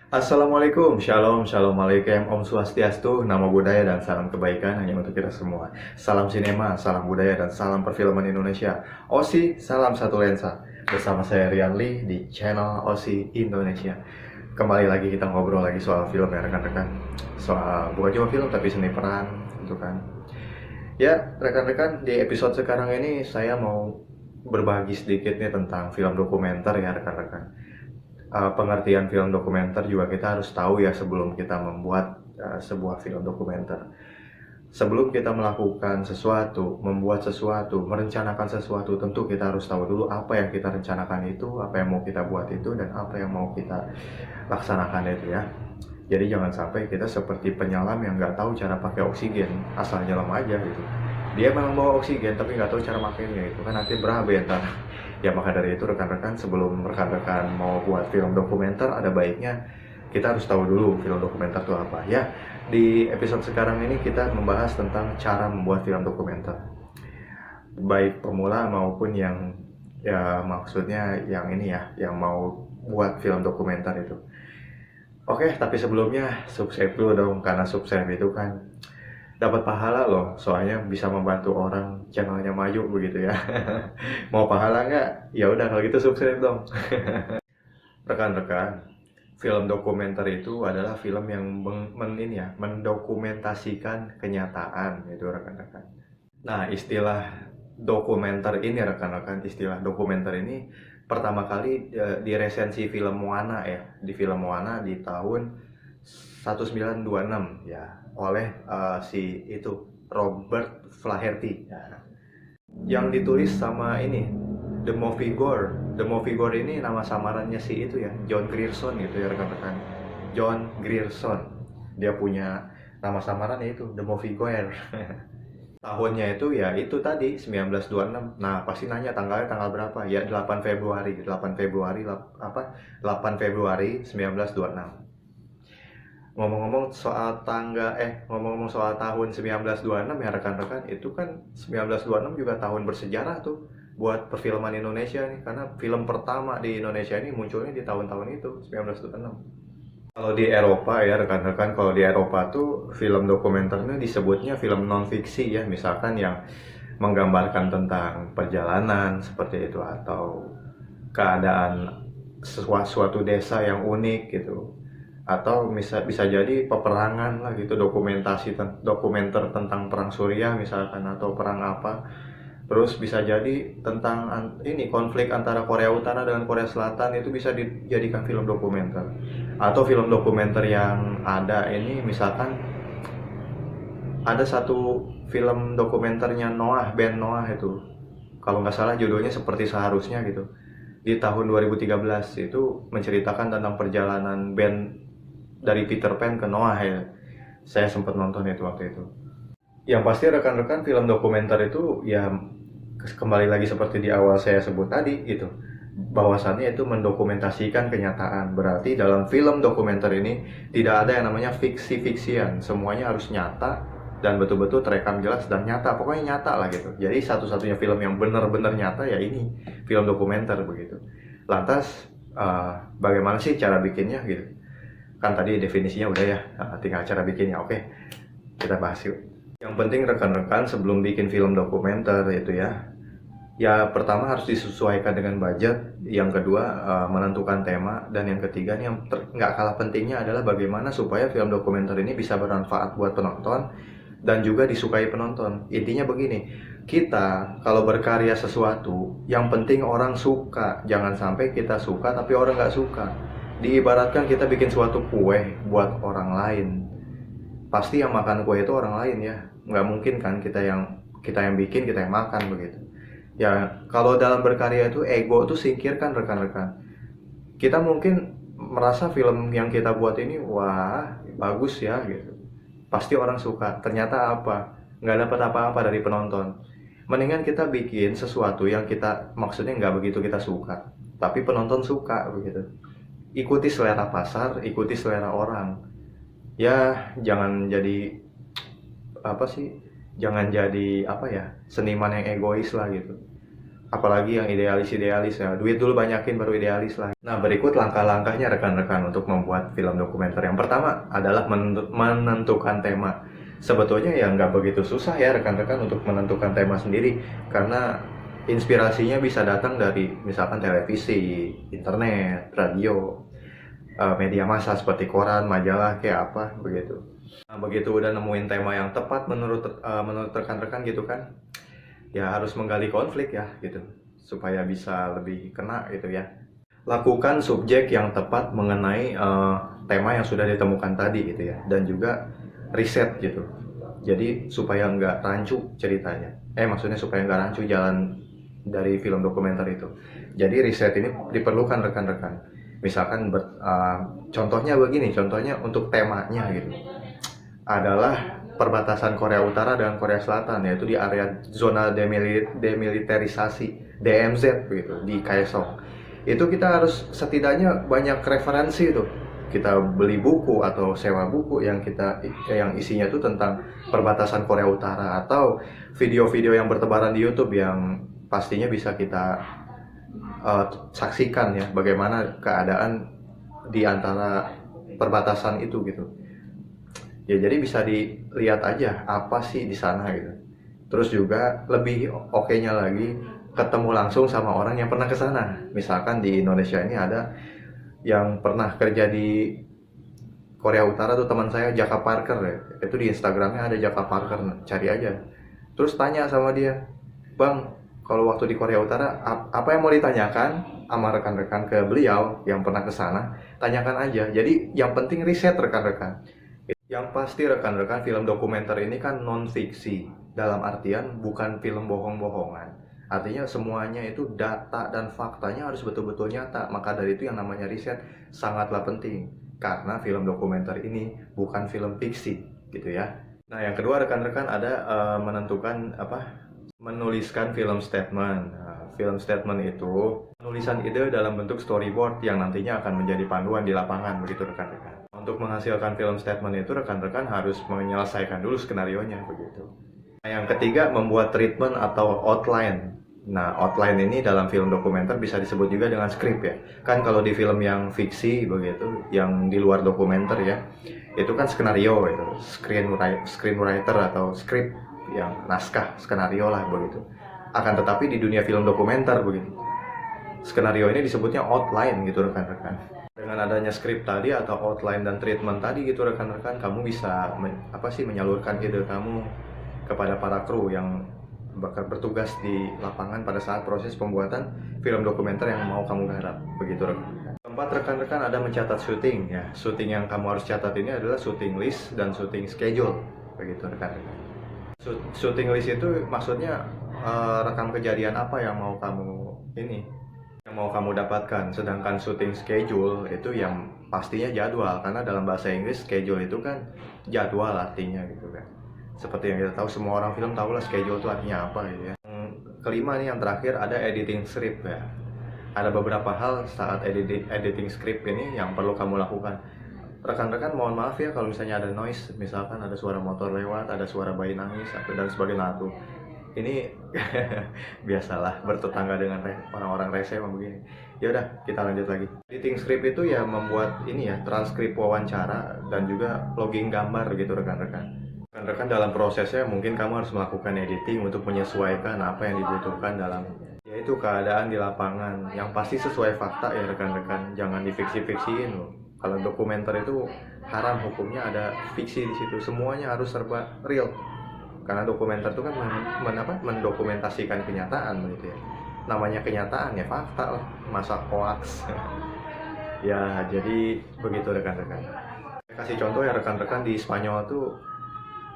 Assalamualaikum, Shalom, Shalom Alaikum, Om Swastiastu, Namo Buddhaya dan salam kebaikan hanya untuk kita semua. Salam sinema, salam budaya dan salam perfilman Indonesia. Osi, salam satu lensa. Bersama saya Rian Lee di channel Osi Indonesia. Kembali lagi kita ngobrol lagi soal film ya rekan-rekan. Soal bukan cuma film tapi seni peran, gitu kan. Ya, rekan-rekan, di episode sekarang ini saya mau berbagi sedikit nih tentang film dokumenter ya rekan-rekan. Pengertian film dokumenter juga kita harus tahu ya sebelum kita membuat sebuah film dokumenter. Sebelum kita melakukan sesuatu, membuat sesuatu, merencanakan sesuatu, tentu kita harus tahu dulu apa yang kita rencanakan itu, apa yang mau kita buat itu, dan apa yang mau kita laksanakan itu ya. Jadi jangan sampai kita seperti penyelam yang nggak tahu cara pakai oksigen, asal nyelam aja gitu. Dia memang bawa oksigen tapi nggak tahu cara makainya, itu kan nanti berabe ntar. Ya maka dari itu rekan-rekan, sebelum rekan-rekan mau buat film dokumenter, ada baiknya kita harus tahu dulu film dokumenter itu apa ya. Di episode sekarang ini kita membahas tentang cara membuat film dokumenter, baik pemula maupun yang ya maksudnya yang ini ya, yang mau buat film dokumenter itu. Oke, tapi sebelumnya subscribe dulu dong, karena subscribe itu kan dapat pahala loh, soalnya bisa membantu orang channelnya maju begitu ya. Mau pahala nggak? Ya udah kalau gitu subscribe dong. Rekan-rekan, film dokumenter itu adalah film yang mendokumentasikan kenyataan gitu rekan-rekan. Nah, istilah dokumenter ini rekan-rekan, istilah dokumenter ini pertama kali diresensi film Moana ya, di film Moana di tahun 1926 ya, oleh si itu Robert Flaherty ya. Yang ditulis sama ini The Movie Gore. The Movie Gore ini nama samarannya si itu ya, John Grierson gitu ya rekan-rekan. John Grierson. Dia punya nama samaran itu The Movie Gore. Tahunnya itu ya itu tadi 1926. Nah, pasti nanya tanggalnya tanggal berapa? Ya 8 Februari. 8 Februari apa? 8 Februari 1926. Ngomong-ngomong soal ngomong-ngomong soal tahun 1926 ya rekan-rekan, itu kan 1926 juga tahun bersejarah tuh buat perfilman Indonesia nih, karena film pertama di Indonesia ini munculnya di tahun-tahun itu 1926. Kalau di Eropa ya rekan-rekan, kalau di Eropa tuh film dokumenternya disebutnya film non fiksi ya, misalkan yang menggambarkan tentang perjalanan seperti itu, atau keadaan suatu desa yang unik gitu, atau bisa bisa jadi peperangan lah gitu, dokumenter tentang perang Suriah misalkan, atau perang apa. Terus bisa jadi tentang ini konflik antara Korea Utara dengan Korea Selatan, itu bisa dijadikan film dokumenter. Atau film dokumenter yang ada ini misalkan ada satu film dokumenternya Noah, band Noah itu. Kalau nggak salah judulnya Seperti Seharusnya gitu. Di tahun 2013 itu menceritakan tentang perjalanan band dari Peter Pan ke Noah ya. Saya sempat nonton itu waktu itu. Yang pasti rekan-rekan, film dokumenter itu ya kembali lagi seperti di awal saya sebut tadi gitu, bahwasannya itu mendokumentasikan kenyataan. Berarti dalam film dokumenter ini tidak ada yang namanya fiksi-fiksian, semuanya harus nyata dan betul-betul terekam jelas dan nyata, pokoknya nyata lah gitu. Jadi satu-satunya film yang benar-benar nyata ya ini film dokumenter begitu. Lantas bagaimana sih cara bikinnya gitu, kan tadi definisinya udah ya, tinggal cara bikinnya. Oke, kita bahas yuk. Yang penting rekan-rekan sebelum bikin film dokumenter itu ya pertama harus disesuaikan dengan budget, yang kedua menentukan tema, dan yang ketiga nih yang nggak kalah pentingnya adalah bagaimana supaya film dokumenter ini bisa bermanfaat buat penonton dan juga disukai penonton. Intinya begini, kita kalau berkarya sesuatu yang penting orang suka, jangan sampai kita suka tapi orang nggak suka. Diibaratkan kita bikin suatu kue buat orang lain, pasti yang makan kue itu orang lain ya, nggak mungkin kan kita yang bikin, kita yang makan begitu ya. Kalau dalam berkarya itu ego itu singkirkan rekan-rekan. Kita mungkin merasa film yang kita buat ini wah bagus ya gitu, pasti orang suka, ternyata apa, nggak dapat apa-apa dari penonton. Mendingan kita bikin sesuatu yang kita maksudnya nggak begitu kita suka tapi penonton suka begitu. Ikuti selera pasar, ikuti selera orang ya. Jangan jadi apa sih, jangan jadi apa ya, seniman yang egois lah gitu. apalagi yang idealis-idealis ya, duit dulu banyakin baru idealis lah. Nah, berikut langkah-langkahnya rekan-rekan untuk membuat film dokumenter. Yang pertama adalah menentukan tema. Sebetulnya ya nggak begitu susah ya rekan-rekan untuk menentukan tema sendiri, karena inspirasinya bisa datang dari misalkan televisi, internet, radio, media massa seperti koran, majalah, kayak apa begitu. Nah, begitu udah nemuin tema yang tepat menurut rekan-rekan gitu kan, ya harus menggali konflik ya gitu, supaya bisa lebih kena gitu ya. Lakukan subjek yang tepat mengenai tema yang sudah ditemukan tadi gitu ya, dan juga riset gitu. Jadi supaya nggak rancu ceritanya. Maksudnya supaya nggak rancu jalan dari film dokumenter itu. Jadi riset ini diperlukan rekan-rekan. Misalkan contohnya begini, contohnya untuk temanya gitu adalah perbatasan Korea Utara dengan Korea Selatan, yaitu di area zona demilitarisasi DMZ begitu di Kaesong. Itu kita harus setidaknya banyak referensi tuh. Kita beli buku atau sewa buku yang isinya tuh tentang perbatasan Korea Utara, atau video-video yang bertebaran di YouTube yang pastinya bisa kita saksikan ya bagaimana keadaan di antara perbatasan itu gitu. Ya jadi bisa dilihat aja apa sih di sana gitu. Terus juga lebih oke-nya lagi ketemu langsung sama orang yang pernah ke sana. Misalkan di Indonesia ini ada yang pernah kerja di Korea Utara tuh, teman saya Jaka Parker ya. Itu di Instagramnya ada Jaka Parker, cari aja. Terus tanya sama dia, "Bang, kalau waktu di Korea Utara apa yang mau ditanyakan sama rekan-rekan ke beliau yang pernah ke sana, tanyakan aja." Jadi yang penting riset rekan-rekan. Yang pasti rekan-rekan, film dokumenter ini kan non-fiksi, dalam artian bukan film bohong-bohongan. Artinya semuanya itu data dan faktanya harus betul-betul nyata. Maka dari itu yang namanya riset sangatlah penting, karena film dokumenter ini bukan film fiksi gitu ya. Nah, yang kedua rekan-rekan ada menuliskan film statement. Nah, film statement itu penulisan ide dalam bentuk storyboard yang nantinya akan menjadi panduan di lapangan begitu rekan-rekan. Untuk menghasilkan film statement itu rekan-rekan harus menyelesaikan dulu skenarionya begitu. Nah, yang ketiga membuat treatment atau outline. Nah, outline ini dalam film dokumenter bisa disebut juga dengan skrip ya. Kan kalau di film yang fiksi begitu, yang di luar dokumenter ya, itu kan skenario itu, screenwriter atau skrip, yang naskah skenario lah begitu. Akan tetapi di dunia film dokumenter begitu, skenario ini disebutnya outline gitu rekan-rekan. Dengan adanya skrip tadi atau outline dan treatment tadi gitu rekan-rekan, kamu bisa menyalurkan ide kamu kepada para kru yang bertugas di lapangan pada saat proses pembuatan film dokumenter yang mau kamu garap begitu rekan-rekan. Keempat rekan-rekan ada mencatat syuting ya. Syuting yang kamu harus catat ini adalah syuting list dan syuting schedule begitu rekan-rekan. Syuting list itu maksudnya rekam kejadian apa yang mau kamu dapatkan. Sedangkan syuting schedule itu yang pastinya jadwal, karena dalam bahasa Inggris schedule itu kan jadwal artinya gitu kan. Seperti yang kita tahu, semua orang film tahu lah schedule itu artinya apa gitu ya. Kelima nih, yang terakhir ada editing script ya. Ada beberapa hal saat editing script ini yang perlu kamu lakukan. Rekan-rekan mohon maaf ya kalau misalnya ada noise, misalkan ada suara motor lewat, ada suara bayi nangis dan sebagainya tuh. Ini biasalah bertetangga dengan orang-orang rese emang begini. Ya udah, kita lanjut lagi. Editing script itu ya membuat ini ya, transkrip wawancara dan juga logging gambar gitu rekan-rekan. Rekan-rekan dalam prosesnya mungkin kamu harus melakukan editing untuk menyesuaikan apa yang dibutuhkan dalam yaitu keadaan di lapangan. Yang pasti sesuai fakta ya rekan-rekan, jangan difiksi-fiksiin loh. Kalau dokumenter itu haram hukumnya ada fiksi di situ, semuanya harus serba real. Karena dokumenter itu kan mendokumentasikan kenyataan gitu ya. Namanya kenyataan ya fakta lah, masa hoax. Ya, jadi begitu rekan-rekan. Saya kasih contoh ya rekan-rekan, di Spanyol tuh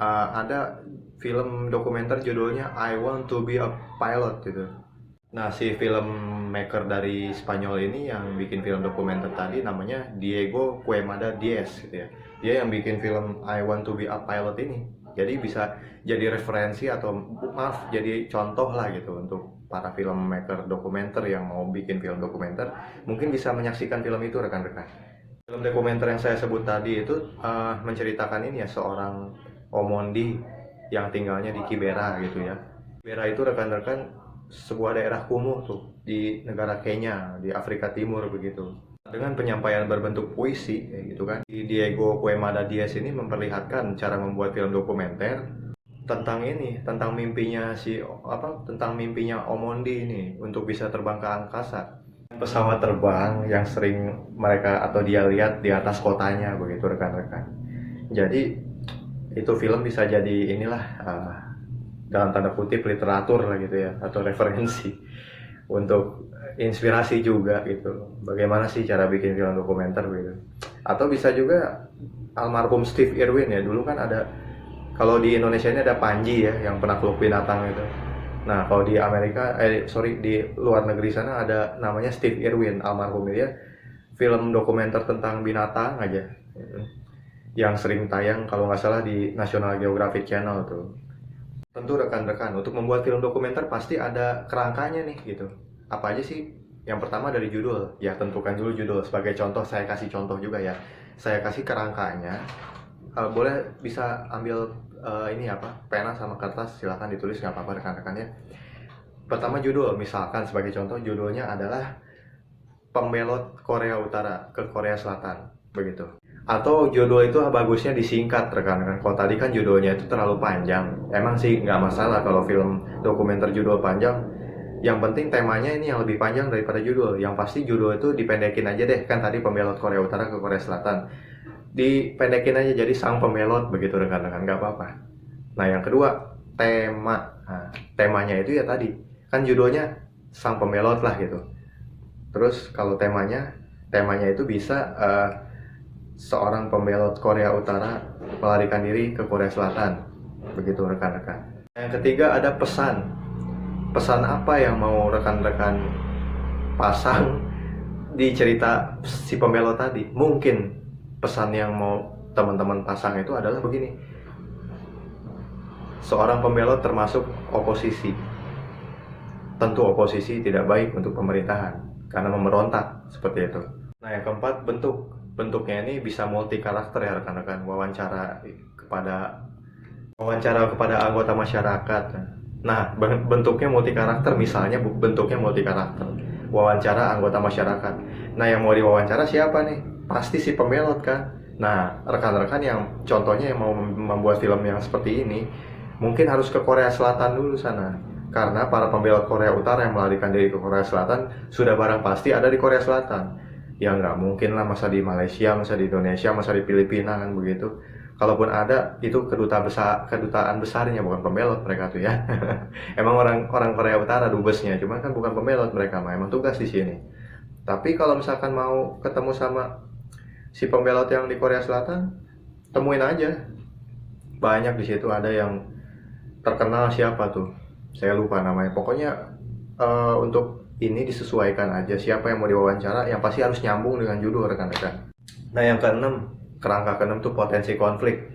ada film dokumenter judulnya I Want to Be a Pilot gitu. Nah, si filmmaker dari Spanyol ini yang bikin film dokumenter tadi namanya Diego Quemada Diez gitu ya. Dia yang bikin film I Want to Be a Pilot ini. Jadi bisa jadi referensi atau jadi contoh lah gitu untuk para filmmaker dokumenter yang mau bikin film dokumenter. Mungkin bisa menyaksikan film itu rekan-rekan. Film dokumenter yang saya sebut tadi itu menceritakan ini ya, seorang Omondi yang tinggalnya di Kibera gitu ya. Kibera itu rekan-rekan sebuah daerah kumuh tuh di negara Kenya, di Afrika Timur begitu. Dengan penyampaian berbentuk puisi kayak gitu kan. Diego Quemada Diaz ini memperlihatkan cara membuat film dokumenter tentang ini, tentang mimpinya tentang mimpinya Omondi ini untuk bisa terbang ke angkasa. Pesawat terbang yang sering mereka atau dia lihat di atas kotanya begitu rekan-rekan. Jadi itu film bisa jadi inilah dalam tanda kutip literatur lah gitu ya, atau referensi untuk inspirasi juga gitu. Bagaimana sih cara bikin film dokumenter gitu. Atau bisa juga almarhum Steve Irwin ya, dulu kan ada, kalau di Indonesia ini ada Panji ya, yang penakluk binatang itu. Nah, kalau di Amerika, di luar negeri sana ada namanya Steve Irwin, almarhum dia, film dokumenter tentang binatang aja, yang sering tayang kalau nggak salah di National Geographic Channel tuh. Tentu rekan-rekan, untuk membuat film dokumenter pasti ada kerangkanya nih gitu. Apa aja sih? Yang pertama dari judul, ya tentukan dulu judul. Sebagai contoh, saya kasih contoh juga ya. Saya kasih kerangkanya. Boleh bisa ambil pena sama kertas, silakan ditulis, nggak apa-apa rekan-rekannya. Pertama judul, misalkan sebagai contoh judulnya adalah Pembelot Korea Utara ke Korea Selatan, begitu. Atau judul itu bagusnya disingkat rekan-rekan. Kalau tadi kan judulnya itu terlalu panjang, emang sih nggak masalah kalau film dokumenter judul panjang. Yang penting temanya ini yang lebih panjang daripada judul. Yang pasti judul itu dipendekin aja deh, kan tadi Pembelot Korea Utara ke Korea Selatan, dipendekin aja jadi Sang Pembelot begitu rekan-rekan, nggak apa-apa. Nah yang kedua, tema. Nah, temanya itu ya tadi kan judulnya Sang Pembelot lah gitu. Terus kalau temanya itu bisa seorang pembelot Korea Utara melarikan diri ke Korea Selatan, begitu rekan-rekan. Yang ketiga ada pesan. Pesan apa yang mau rekan-rekan pasang di cerita si pembelot tadi? Mungkin pesan yang mau teman-teman pasang itu adalah begini: seorang pembelot termasuk oposisi. Tentu oposisi tidak baik untuk pemerintahan karena memberontak seperti itu. Nah yang keempat, bentuknya ini bisa multi karakter ya rekan-rekan. Wawancara kepada anggota masyarakat. Nah bentuknya multi karakter, misalnya bentuknya multi karakter, wawancara anggota masyarakat. Nah yang mau diwawancara siapa nih? Pasti si pembelot kan. Nah rekan-rekan yang contohnya yang mau membuat film yang seperti ini mungkin harus ke Korea Selatan dulu sana, karena para pembelot Korea Utara yang melarikan diri ke Korea Selatan sudah barang pasti ada di Korea Selatan. Ya nggak mungkin lah masa di Malaysia, masa di Indonesia, masa di Filipina kan begitu. Kalaupun ada, itu kedutaan besarnya, bukan pembelot mereka tuh ya. Emang orang Korea Utara dubesnya, cuman kan bukan pembelot mereka mah, emang tugas di sini. Tapi kalau misalkan mau ketemu sama si pembelot yang di Korea Selatan, temuin aja. Banyak di situ, ada yang terkenal, siapa tuh? Saya lupa namanya. Pokoknya untuk ini disesuaikan aja siapa yang mau diwawancara, yang pasti harus nyambung dengan judul rekan-rekan. Nah yang keenam, kerangka keenam tuh potensi konflik.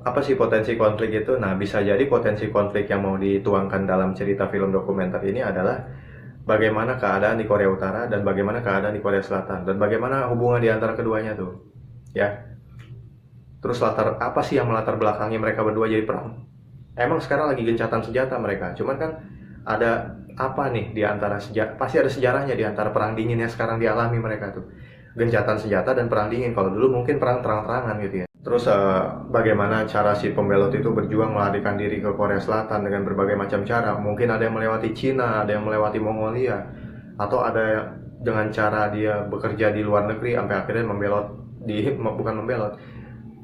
Apa sih potensi konflik itu? Nah bisa jadi potensi konflik yang mau dituangkan dalam cerita film dokumenter ini adalah bagaimana keadaan di Korea Utara dan bagaimana keadaan di Korea Selatan, dan bagaimana hubungan di antara keduanya tuh ya. Terus apa sih yang melatar belakangi mereka berdua jadi perang? Emang sekarang lagi gencatan senjata mereka, cuman kan ada apa nih di antara pasti ada sejarahnya di antara perang dingin yang sekarang dialami mereka tuh. Gencatan senjata dan perang dingin. Kalau dulu mungkin perang terang-terangan gitu ya. Terus bagaimana cara si pembelot itu berjuang melarikan diri ke Korea Selatan dengan berbagai macam cara. Mungkin ada yang melewati Cina, ada yang melewati Mongolia, atau ada dengan cara dia bekerja di luar negeri sampai akhirnya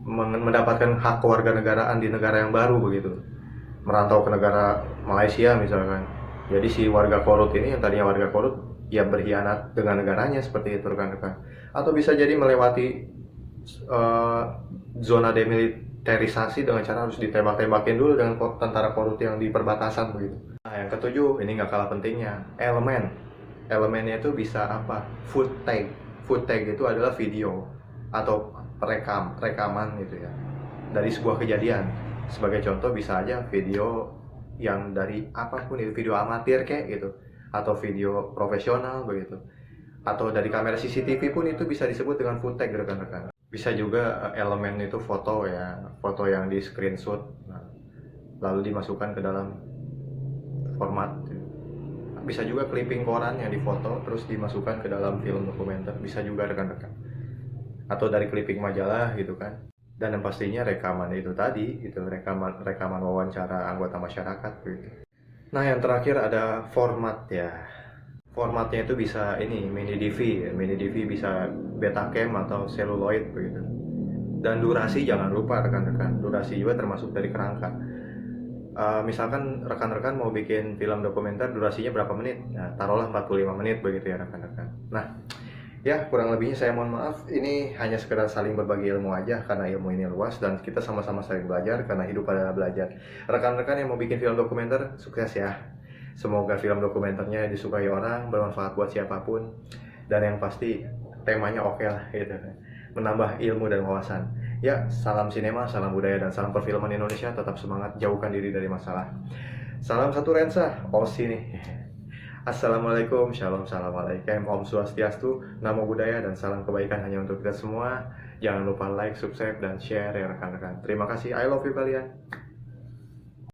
mendapatkan hak kewarganegaraan di negara yang baru begitu. Merantau ke negara Malaysia misalkan. Jadi si warga Korut ini yang tadinya warga Korut ya berkhianat dengan negaranya seperti itu rekan-rekan. Atau bisa jadi melewati zona demilitarisasi dengan cara harus ditembak-tembakin dulu dengan tentara Korut yang di perbatasan begitu. Nah yang ketujuh, ini nggak kalah pentingnya, elemennya itu bisa apa? Footage itu adalah video atau rekaman gitu ya dari sebuah kejadian. Sebagai contoh bisa aja video yang dari apapun itu, video amatir kayak gitu, atau video profesional begitu, atau dari kamera CCTV pun itu bisa disebut dengan footage rekan-rekan. Bisa juga elemen itu foto ya, foto yang di screenshot lalu dimasukkan ke dalam format bisa juga clipping koran yang difoto terus dimasukkan ke dalam film dokumenter, bisa juga rekan-rekan. Atau dari clipping majalah gitu kan. Dan yang pastinya rekaman itu tadi, itu rekaman wawancara anggota masyarakat gitu. Nah, yang terakhir ada format ya. Formatnya itu bisa ini mini DV, ya. Mini DV bisa Betacam atau celluloid begitu. Dan durasi jangan lupa rekan-rekan, durasi juga termasuk dari kerangka. Misalkan rekan-rekan mau bikin film dokumenter durasinya berapa menit? Nah, taruhlah 45 menit begitu ya rekan-rekan. Nah, ya kurang lebihnya saya mohon maaf, ini hanya sekedar saling berbagi ilmu aja karena ilmu ini luas dan kita sama-sama saling belajar karena hidup adalah belajar. Rekan-rekan yang mau bikin film dokumenter, sukses ya. Semoga film dokumenternya disukai orang, bermanfaat buat siapapun, dan yang pasti temanya oke lah gitu. Menambah ilmu dan wawasan. Ya, salam sinema, salam budaya, dan salam perfilman Indonesia. Tetap semangat, jauhkan diri dari masalah. Salam satu Rensa, Osi nih. Assalamualaikum, shalom, assalamualaikum, om swastiastu, namo buddhaya, dan salam kebaikan hanya untuk kita semua. Jangan lupa like, subscribe, dan share ya rekan-rekan. Terima kasih, I love you kalian.